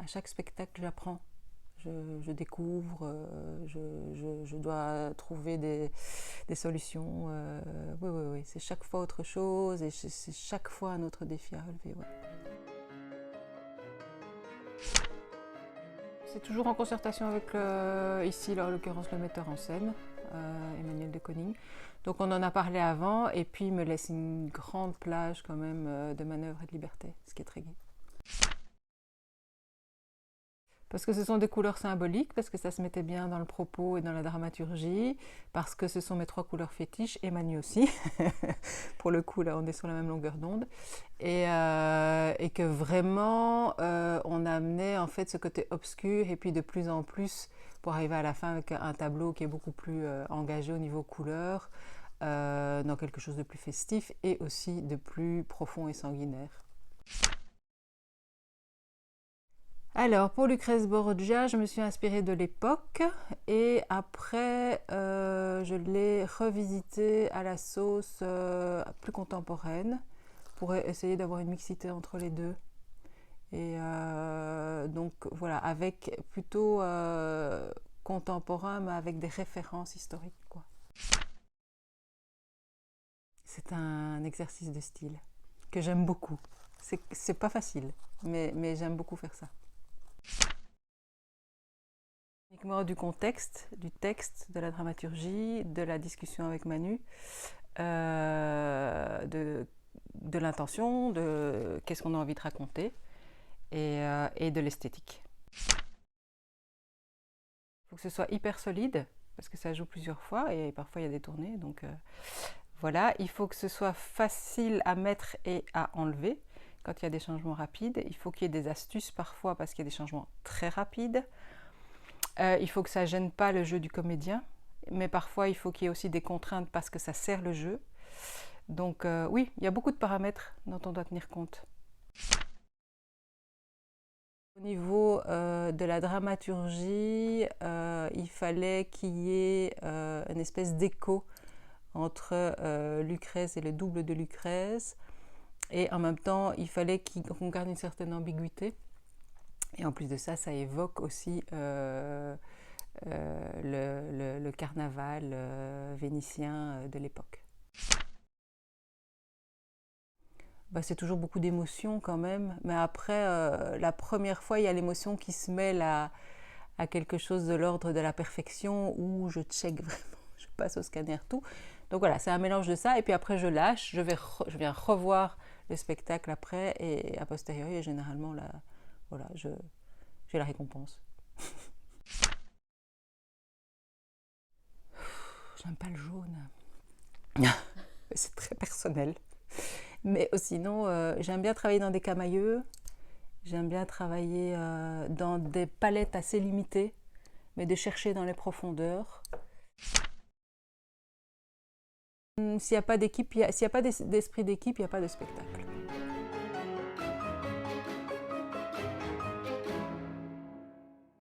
chaque spectacle, j'apprends. Je découvre, je dois trouver des solutions. Oui, oui, oui, c'est chaque fois autre chose et c'est chaque fois un autre défi à relever. Ouais. C'est toujours en concertation avec, ici, en l'occurrence, le metteur en scène, Emmanuel de Koning. Donc on en a parlé avant et puis il me laisse une grande plage quand même de manœuvre et de liberté, ce qui est très gai. Parce que ce sont des couleurs symboliques, parce que ça se mettait bien dans le propos et dans la dramaturgie, parce que ce sont mes 3 couleurs fétiches, et Manu aussi. Pour le coup, là, on est sur la même longueur d'onde. Et que vraiment, on amenait en fait ce côté obscur, et puis de plus en plus, pour arriver à la fin avec un tableau qui est beaucoup plus engagé au niveau couleur, dans quelque chose de plus festif, et aussi de plus profond et sanguinaire. Alors, pour Lucrèce Borgia, je me suis inspirée de l'époque et après, je l'ai revisité à la sauce plus contemporaine pour essayer d'avoir une mixité entre les deux. Et donc, voilà, avec plutôt contemporain, mais avec des références historiques, quoi. C'est un exercice de style que j'aime beaucoup. C'est pas facile, mais j'aime beaucoup faire ça. Uniquement du contexte, du texte, de la dramaturgie, de la discussion avec Manu, de l'intention, de qu'est-ce qu'on a envie de raconter et de l'esthétique. Il faut que ce soit hyper solide parce que ça joue plusieurs fois et parfois il y a des tournées. Donc voilà, il faut que ce soit facile à mettre et à enlever quand il y a des changements rapides. Il faut qu'il y ait des astuces parfois parce qu'il y a des changements très rapides. Il faut que ça ne gêne pas le jeu du comédien, mais parfois il faut qu'il y ait aussi des contraintes parce que ça sert le jeu. Donc oui, il y a beaucoup de paramètres dont on doit tenir compte. Au niveau de la dramaturgie, il fallait qu'il y ait une espèce d'écho entre Lucrèce et le double de Lucrèce. Et en même temps, il fallait qu'on garde une certaine ambiguïté. Et en plus de ça, ça évoque aussi le carnaval vénitien de l'époque. Bah, c'est toujours beaucoup d'émotions quand même, mais après, la première fois, il y a l'émotion qui se mêle à quelque chose de l'ordre de la perfection, où je check vraiment, je passe au scanner tout. Donc voilà, c'est un mélange de ça, et puis après je lâche, je viens revoir le spectacle après, et a posteriori, et généralement, là, voilà, j'ai la récompense. J'aime pas le jaune. C'est très personnel. Mais sinon, j'aime bien travailler dans des camailleux. J'aime bien travailler dans des palettes assez limitées, mais de chercher dans les profondeurs. S'il n'y a pas d'équipe, s'il n'y a pas d'esprit d'équipe, il n'y a pas de spectacle.